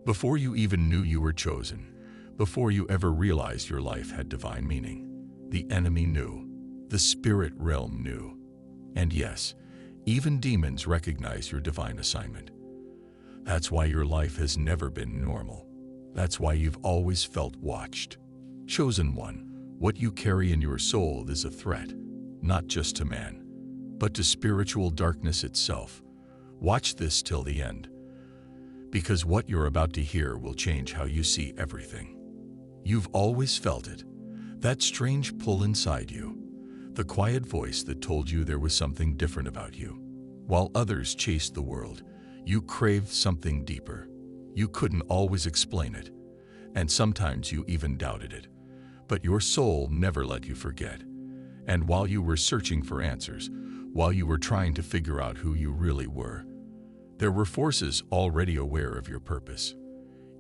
Before you even knew you were chosen, before you ever realized your life had divine meaning, the enemy knew. The spirit realm knew. And yes, even demons recognize your divine assignment. That's why your life has never been normal. That's why you've always felt watched. Chosen one, what you carry in your soul is a threat, not just to man, but to spiritual darkness itself. Watch this till the end, because what you're about to hear will change how you see everything. You've always felt it, that strange pull inside you, the quiet voice that told you there was something different about you. While others chased the world, you craved something deeper. You couldn't always explain it, and sometimes you even doubted it. But your soul never let you forget. And while you were searching for answers, while you were trying to figure out who you really were, there were forces already aware of your purpose.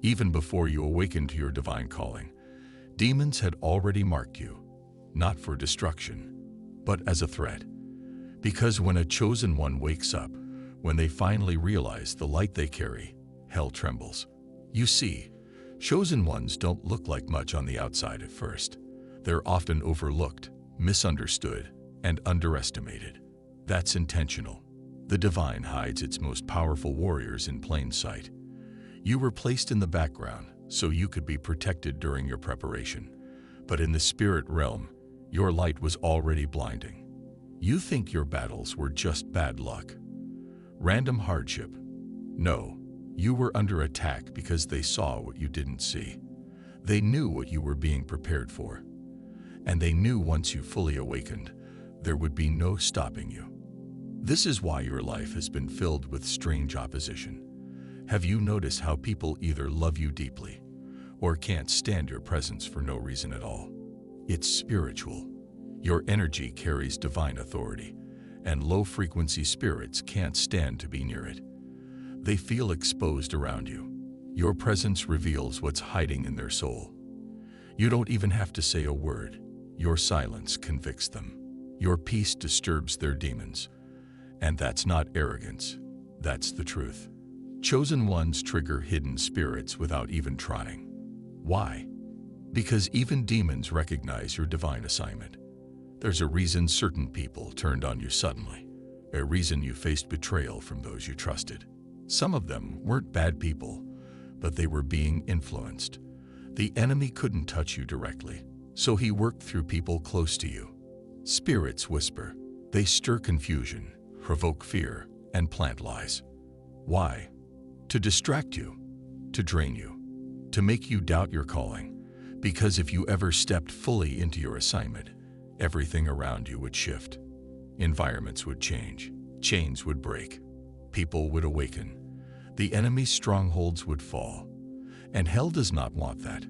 Even before you awakened to your divine calling, demons had already marked you, not for destruction, but as a threat. Because when a chosen one wakes up, when they finally realize the light they carry, hell trembles. You see, chosen ones don't look like much on the outside at first. They're often overlooked, misunderstood, and underestimated. That's intentional. The divine hides its most powerful warriors in plain sight. You were placed in the background so you could be protected during your preparation. But in the spirit realm, your light was already blinding. You think your battles were just bad luck, random hardship. No, you were under attack because they saw what you didn't see. They knew what you were being prepared for. And they knew once you fully awakened, there would be no stopping you. This is why your life has been filled with strange opposition. Have you noticed how people either love you deeply or can't stand your presence for no reason at all? It's spiritual. Your energy carries divine authority, and low-frequency spirits can't stand to be near it. They feel exposed around you. Your presence reveals what's hiding in their soul. You don't even have to say a word. Your silence convicts them. Your peace disturbs their demons. And that's not arrogance. That's the truth. Chosen ones trigger hidden spirits without even trying. Why? Because even demons recognize your divine assignment. There's a reason certain people turned on you suddenly, a reason you faced betrayal from those you trusted. Some of them weren't bad people, but they were being influenced. The enemy couldn't touch you directly, so he worked through people close to you. Spirits whisper. They stir confusion, provoke fear, and plant lies. Why? To distract you, to drain you, to make you doubt your calling. Because if you ever stepped fully into your assignment, everything around you would shift. Environments would change, chains would break, people would awaken, the enemy's strongholds would fall. And hell does not want that.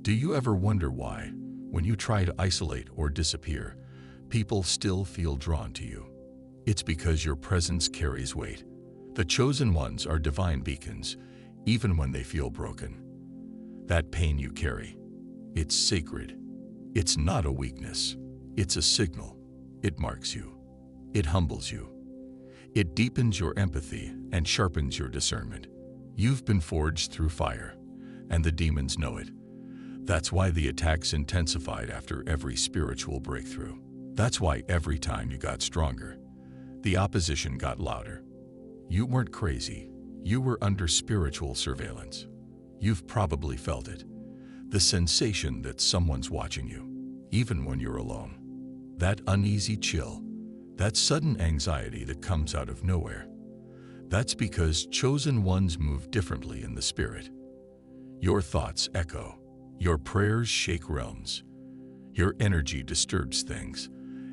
Do you ever wonder why, when you try to isolate or disappear, people still feel drawn to you? It's because your presence carries weight. The chosen ones are divine beacons, even when they feel broken. That pain you carry, it's sacred. It's not a weakness. It's a signal. It marks you. It humbles you. It deepens your empathy and sharpens your discernment. You've been forged through fire, and the demons know it. That's why the attacks intensified after every spiritual breakthrough. That's why every time you got stronger, the opposition got louder. You weren't crazy. You were under spiritual surveillance. You've probably felt it. The sensation that someone's watching you, even when you're alone. That uneasy chill, that sudden anxiety that comes out of nowhere. That's because chosen ones move differently in the spirit. Your thoughts echo. Your prayers shake realms. Your energy disturbs things.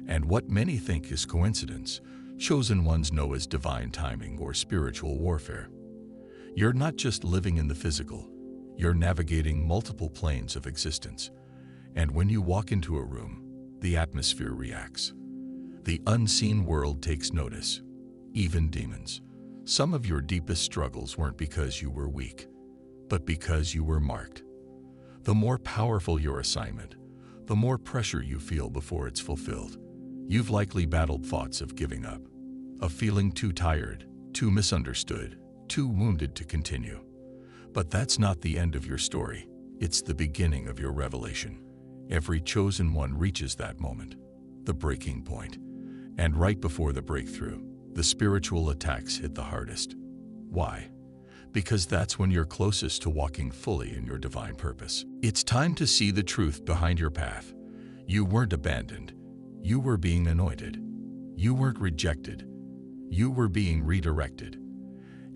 And what many think is coincidence, chosen ones know as divine timing or spiritual warfare. You're not just living in the physical. You're navigating multiple planes of existence. And when you walk into a room, the atmosphere reacts. The unseen world takes notice, even demons. Some of your deepest struggles weren't because you were weak, but because you were marked. The more powerful your assignment, the more pressure you feel before it's fulfilled. You've likely battled thoughts of giving up, of feeling too tired, too misunderstood, too wounded to continue. But that's not the end of your story. It's the beginning of your revelation. Every chosen one reaches that moment, the breaking point. And right before the breakthrough, the spiritual attacks hit the hardest. Why? Because that's when you're closest to walking fully in your divine purpose. It's time to see the truth behind your path. You weren't abandoned. You were being anointed. You weren't rejected. You were being redirected.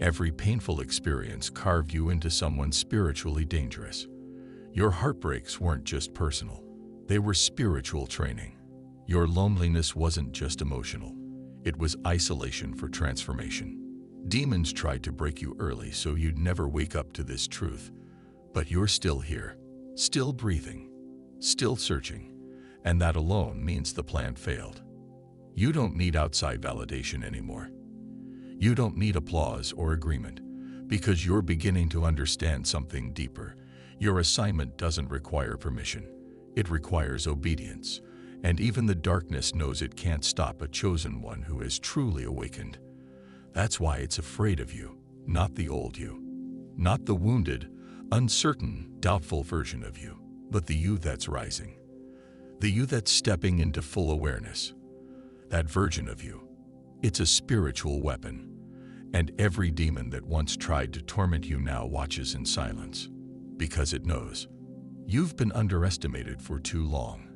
Every painful experience carved you into someone spiritually dangerous. Your heartbreaks weren't just personal. They were spiritual training. Your loneliness wasn't just emotional. It was isolation for transformation. Demons tried to break you early so you'd never wake up to this truth. But you're still here, still breathing, still searching, and that alone means the plan failed. You don't need outside validation anymore. You don't need applause or agreement, because you're beginning to understand something deeper. Your assignment doesn't require permission. It requires obedience. And even the darkness knows it can't stop a chosen one who has truly awakened. That's why it's afraid of you, not the old you. Not the wounded, uncertain, doubtful version of you, but the you that's rising. The you that's stepping into full awareness. That version of you. It's a spiritual weapon. And every demon that once tried to torment you now watches in silence. Because it knows. You've been underestimated for too long.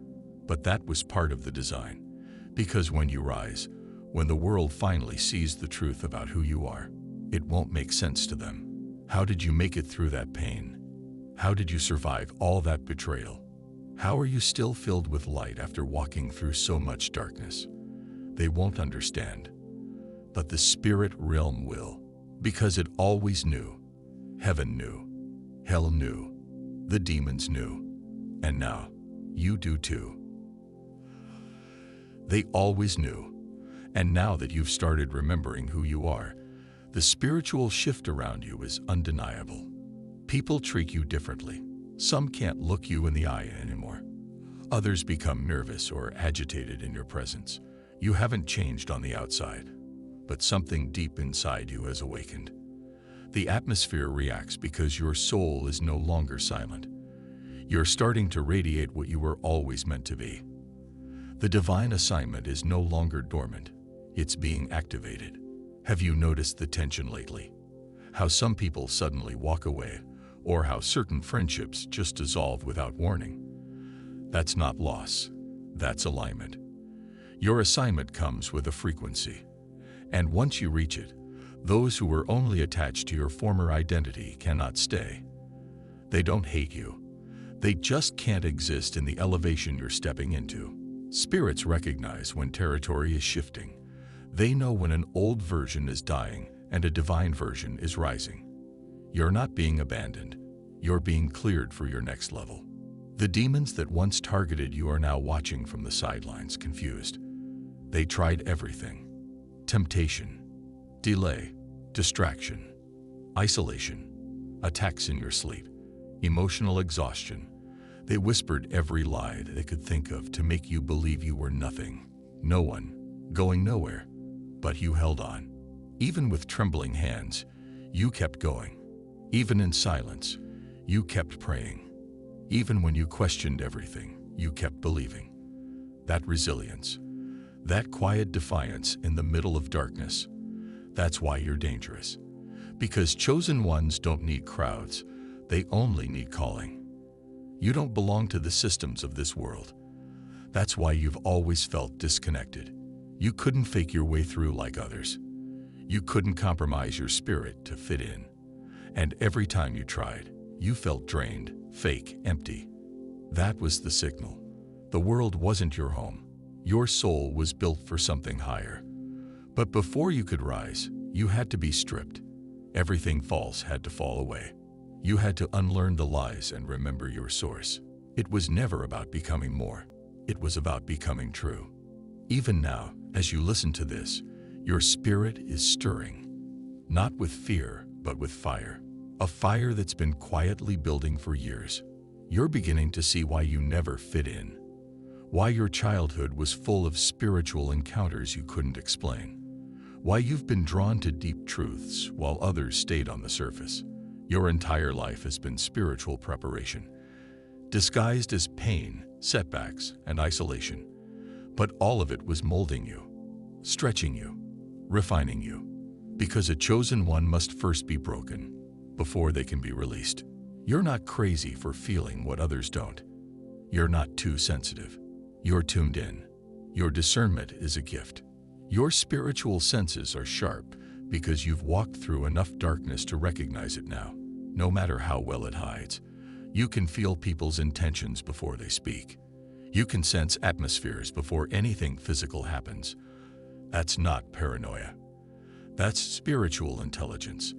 But that was part of the design. Because when you rise, when the world finally sees the truth about who you are, it won't make sense to them. How did you make it through that pain? How did you survive all that betrayal? How are you still filled with light after walking through so much darkness? They won't understand. But the spirit realm will, because it always knew. Heaven knew. Hell knew. The demons knew. And now, you do too. They always knew. And now that you've started remembering who you are, the spiritual shift around you is undeniable. People treat you differently. Some can't look you in the eye anymore. Others become nervous or agitated in your presence. You haven't changed on the outside, but something deep inside you has awakened. The atmosphere reacts because your soul is no longer silent. You're starting to radiate what you were always meant to be. The divine assignment is no longer dormant. It's being activated. Have you noticed the tension lately? How some people suddenly walk away, or how certain friendships just dissolve without warning? That's not loss. That's alignment. Your assignment comes with a frequency. And once you reach it, those who were only attached to your former identity cannot stay. They don't hate you. They just can't exist in the elevation you're stepping into. Spirits recognize when territory is shifting. They know when an old version is dying and a divine version is rising. You're not being abandoned. You're being cleared for your next level. The demons that once targeted you are now watching from the sidelines, confused. They tried everything. Temptation, delay, distraction, isolation, attacks in your sleep, emotional exhaustion. They whispered every lie they could think of to make you believe you were nothing, no one, going nowhere. But you held on. Even with trembling hands, you kept going. Even in silence, you kept praying. Even when you questioned everything, you kept believing. That resilience, that quiet defiance in the middle of darkness, that's why you're dangerous. Because chosen ones don't need crowds, they only need calling. You don't belong to the systems of this world. That's why you've always felt disconnected. You couldn't fake your way through like others. You couldn't compromise your spirit to fit in. And every time you tried, you felt drained, fake, empty. That was the signal. The world wasn't your home. Your soul was built for something higher. But before you could rise, you had to be stripped. Everything false had to fall away. You had to unlearn the lies and remember your source. It was never about becoming more. It was about becoming true. Even now, as you listen to this, your spirit is stirring. Not with fear, but with fire. A fire that's been quietly building for years. You're beginning to see why you never fit in. Why your childhood was full of spiritual encounters you couldn't explain. Why you've been drawn to deep truths while others stayed on the surface. Your entire life has been spiritual preparation, disguised as pain, setbacks, and isolation. But all of it was molding you, stretching you, refining you. Because a chosen one must first be broken before they can be released. You're not crazy for feeling what others don't. You're not too sensitive. You're tuned in. Your discernment is a gift. Your spiritual senses are sharp because you've walked through enough darkness to recognize it now. No matter how well it hides, you can feel people's intentions before they speak. You can sense atmospheres before anything physical happens. That's not paranoia. That's spiritual intelligence.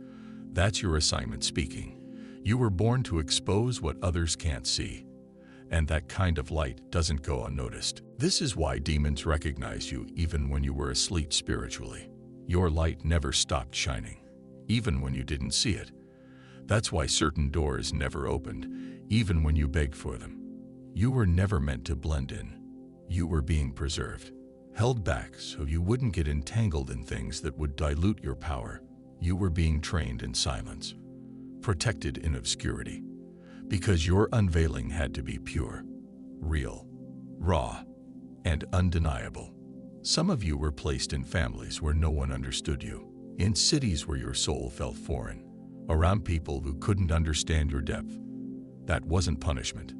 That's your assignment speaking. You were born to expose what others can't see. And that kind of light doesn't go unnoticed. This is why demons recognize you even when you were asleep spiritually. Your light never stopped shining, even when you didn't see it. That's why certain doors never opened, even when you begged for them. You were never meant to blend in. You were being preserved, held back so you wouldn't get entangled in things that would dilute your power. You were being trained in silence, protected in obscurity, because your unveiling had to be pure, real, raw, and undeniable. Some of you were placed in families where no one understood you, in cities where your soul felt foreign, around people who couldn't understand your depth. That wasn't punishment.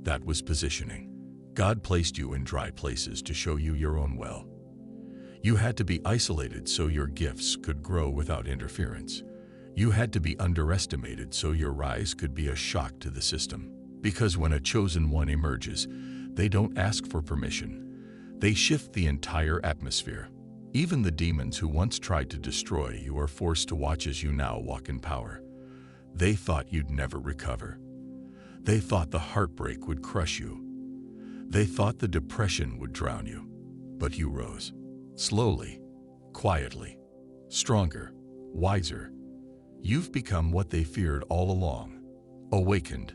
That was positioning. God placed you in dry places to show you your own well. You had to be isolated so your gifts could grow without interference. You had to be underestimated so your rise could be a shock to the system. Because when a chosen one emerges, they don't ask for permission. They shift the entire atmosphere. Even the demons who once tried to destroy you are forced to watch as you now walk in power. They thought you'd never recover. They thought the heartbreak would crush you. They thought the depression would drown you. But you rose. Slowly, quietly, stronger, wiser. You've become what they feared all along. Awakened,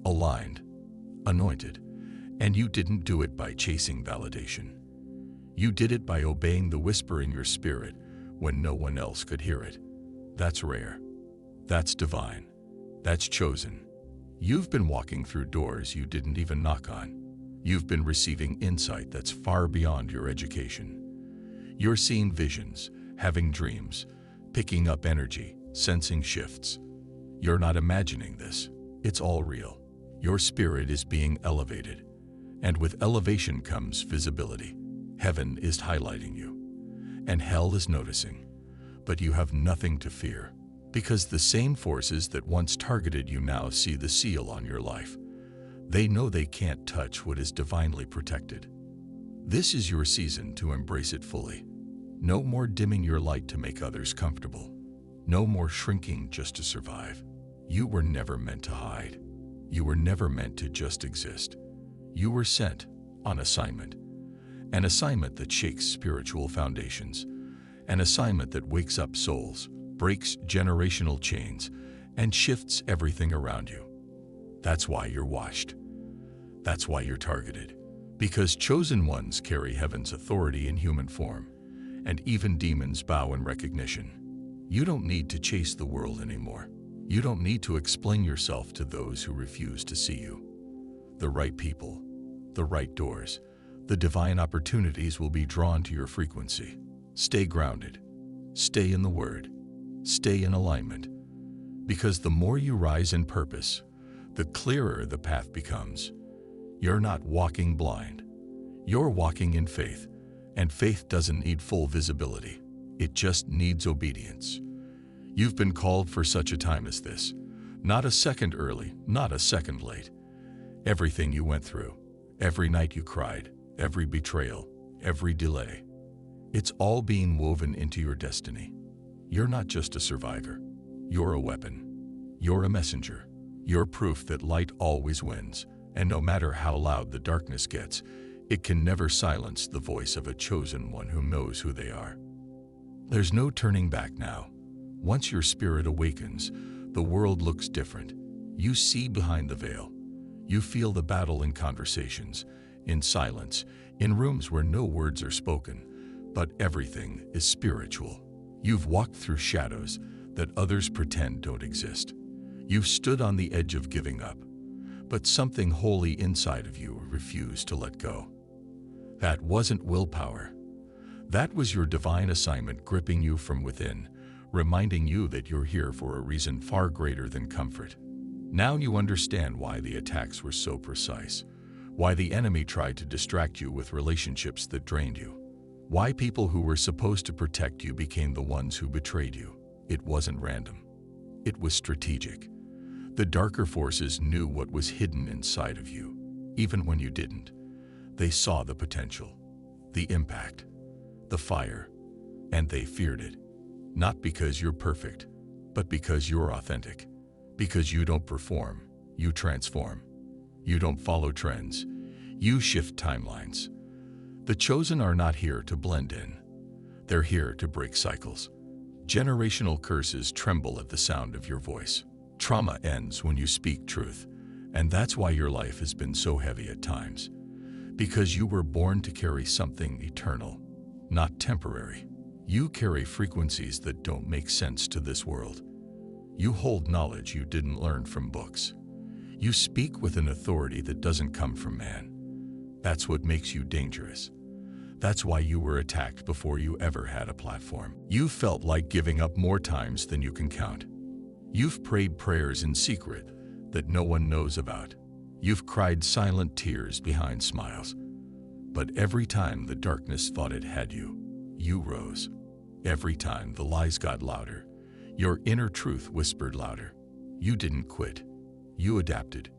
aligned, anointed. And you didn't do it by chasing validation. You did it by obeying the whisper in your spirit when no one else could hear it. That's rare. That's divine. That's chosen. You've been walking through doors you didn't even knock on. You've been receiving insight that's far beyond your education. You're seeing visions, having dreams, picking up energy, sensing shifts. You're not imagining this. It's all real. Your spirit is being elevated. And with elevation comes visibility. Heaven is highlighting you, and hell is noticing. But you have nothing to fear, because the same forces that once targeted you now see the seal on your life. They know they can't touch what is divinely protected. This is your season to embrace it fully. No more dimming your light to make others comfortable. No more shrinking just to survive. You were never meant to hide. You were never meant to just exist. You were sent on assignment. An assignment that shakes spiritual foundations. An assignment that wakes up souls, breaks generational chains, and shifts everything around you. That's why you're watched. That's why you're targeted. Because chosen ones carry heaven's authority in human form, and even demons bow in recognition. You don't need to chase the world anymore. You don't need to explain yourself to those who refuse to see you. The right people, the right doors, the divine opportunities will be drawn to your frequency. Stay grounded. Stay in the Word. Stay in alignment. Because the more you rise in purpose, the clearer the path becomes. You're not walking blind. You're walking in faith, and faith doesn't need full visibility. It just needs obedience. You've been called for such a time as this. Not a second early, not a second late. Everything you went through, every night you cried, every betrayal, every delay, it's all being woven into your destiny. You're not just a survivor. You're a weapon. You're a messenger. You're proof that light always wins, and no matter how loud the darkness gets, it can never silence the voice of a chosen one who knows who they are. There's no turning back now. Once your spirit awakens, the world looks different. You see behind the veil. You feel the battle in conversations, in silence, in rooms where no words are spoken, but everything is spiritual. You've walked through shadows that others pretend don't exist. You stood on the edge of giving up, but something holy inside of you refused to let go. That wasn't willpower. That was your divine assignment gripping you from within, reminding you that you're here for a reason far greater than comfort. Now you understand why the attacks were so precise, why the enemy tried to distract you with relationships that drained you, why people who were supposed to protect you became the ones who betrayed you. It wasn't random. It was strategic. The darker forces knew what was hidden inside of you, even when you didn't. They saw the potential, the impact, the fire, and they feared it. Not because you're perfect, but because you're authentic. Because you don't perform, you transform. You don't follow trends, you shift timelines. The chosen are not here to blend in. They're here to break cycles. Generational curses tremble at the sound of your voice. Trauma ends when you speak truth, and that's why your life has been so heavy at times. Because you were born to carry something eternal, not temporary. You carry frequencies that don't make sense to this world. You hold knowledge you didn't learn from books. You speak with an authority that doesn't come from man. That's what makes you dangerous. That's why you were attacked before you ever had a platform. You felt like giving up more times than you can count. You've prayed prayers in secret that no one knows about. You've cried silent tears behind smiles. But every time the darkness thought it had you, you rose. Every time the lies got louder, your inner truth whispered louder. You didn't quit. You adapted.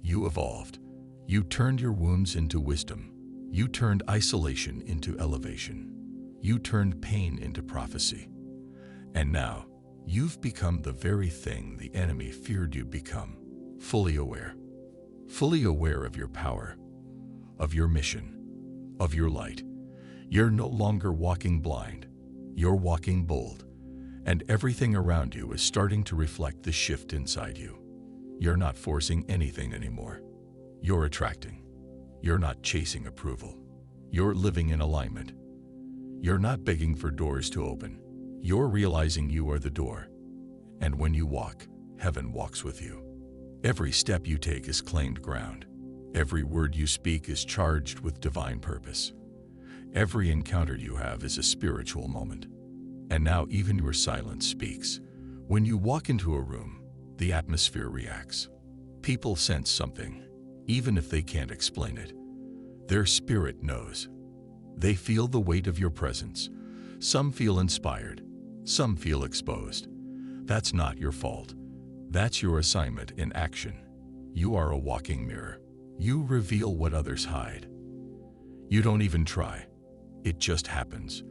You evolved. You turned your wounds into wisdom. You turned isolation into elevation. You turned pain into prophecy. And now, you've become the very thing the enemy feared you'd become. Fully aware. Fully aware of your power, of your mission, of your light. You're no longer walking blind. You're walking bold. And everything around you is starting to reflect the shift inside you. You're not forcing anything anymore. You're attracting. You're not chasing approval. You're living in alignment. You're not begging for doors to open. You're realizing you are the door. And when you walk, heaven walks with you. Every step you take is claimed ground. Every word you speak is charged with divine purpose. Every encounter you have is a spiritual moment. And now even your silence speaks. When you walk into a room, the atmosphere reacts. People sense something, even if they can't explain it. Their spirit knows. They feel the weight of your presence. Some feel inspired. Some feel exposed. That's not your fault. That's your assignment in action. You are a walking mirror. You reveal what others hide. You don't even try. It just happens.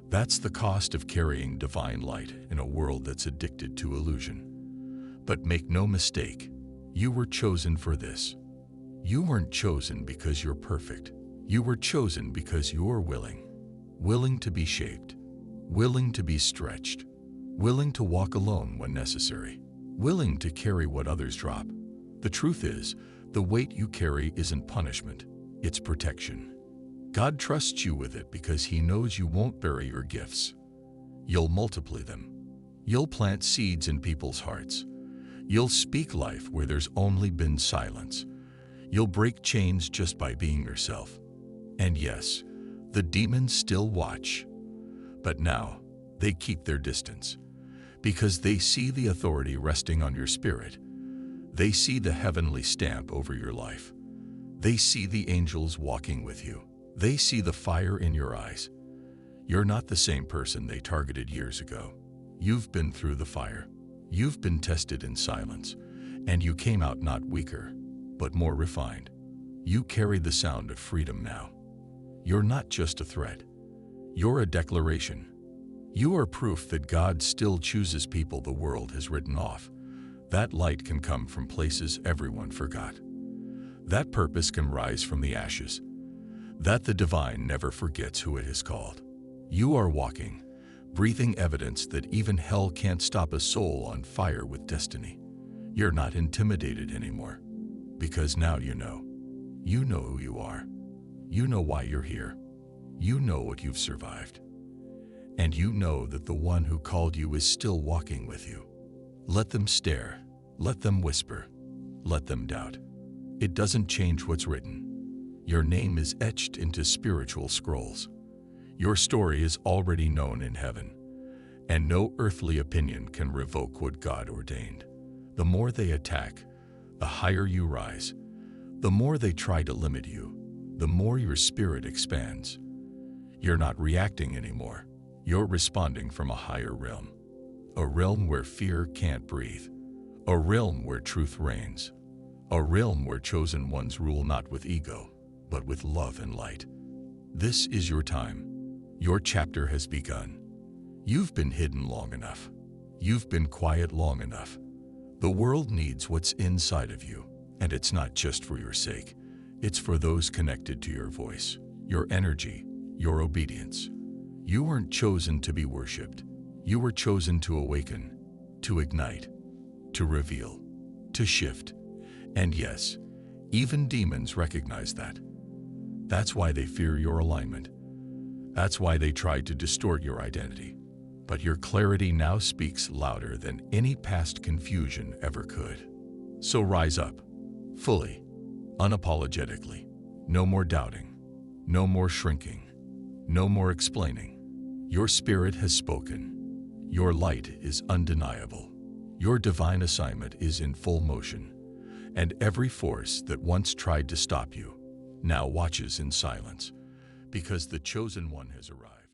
That's the cost of carrying divine light in a world that's addicted to illusion. But make no mistake, you were chosen for this. You weren't chosen because you're perfect. You were chosen because you're willing. Willing to be shaped. Willing to be stretched. Willing to walk alone when necessary. Willing to carry what others drop. The truth is, the weight you carry isn't punishment, it's protection. God trusts you with it because He knows you won't bury your gifts. You'll multiply them. You'll plant seeds in people's hearts. You'll speak life where there's only been silence. You'll break chains just by being yourself. And yes, the demons still watch. But now, they keep their distance. Because they see the authority resting on your spirit. They see the heavenly stamp over your life. They see the angels walking with you. They see the fire in your eyes. You're not the same person they targeted years ago. You've been through the fire. You've been tested in silence. And you came out not weaker, but more refined. You carry the sound of freedom now. You're not just a threat. You're a declaration. You are proof that God still chooses people the world has written off. That light can come from places everyone forgot. That purpose can rise from the ashes. That the divine never forgets who it has called. You are walking, breathing evidence that even hell can't stop a soul on fire with destiny. You're not intimidated anymore. Because now you know. You know who you are. You know why you're here. You know what you've survived. And you know that the one who called you is still walking with you. Let them stare. Let them whisper. Let them doubt. It doesn't change what's written. Your name is etched into spiritual scrolls. Your story is already known in heaven, and no earthly opinion can revoke what God ordained. The more they attack, the higher you rise. The more they try to limit you, the more your spirit expands. You're not reacting anymore. You're responding from a higher realm. A realm where fear can't breathe. A realm where truth reigns. A realm where chosen ones rule not with ego, but with love and light. This is your time. Your chapter has begun. You've been hidden long enough. You've been quiet long enough. The world needs what's inside of you, and it's not just for your sake. It's for those connected to your voice, your energy, your obedience. You weren't chosen to be worshipped. You were chosen to awaken, to ignite, to reveal, to shift. And yes, even demons recognize that. That's why they fear your alignment. That's why they tried to distort your identity. But your clarity now speaks louder than any past confusion ever could. So rise up, fully, unapologetically. No more doubting, no more shrinking, no more explaining. Your spirit has spoken. Your light is undeniable. Your divine assignment is in full motion. And every force that once tried to stop you now watches in silence, because the chosen one has arrived.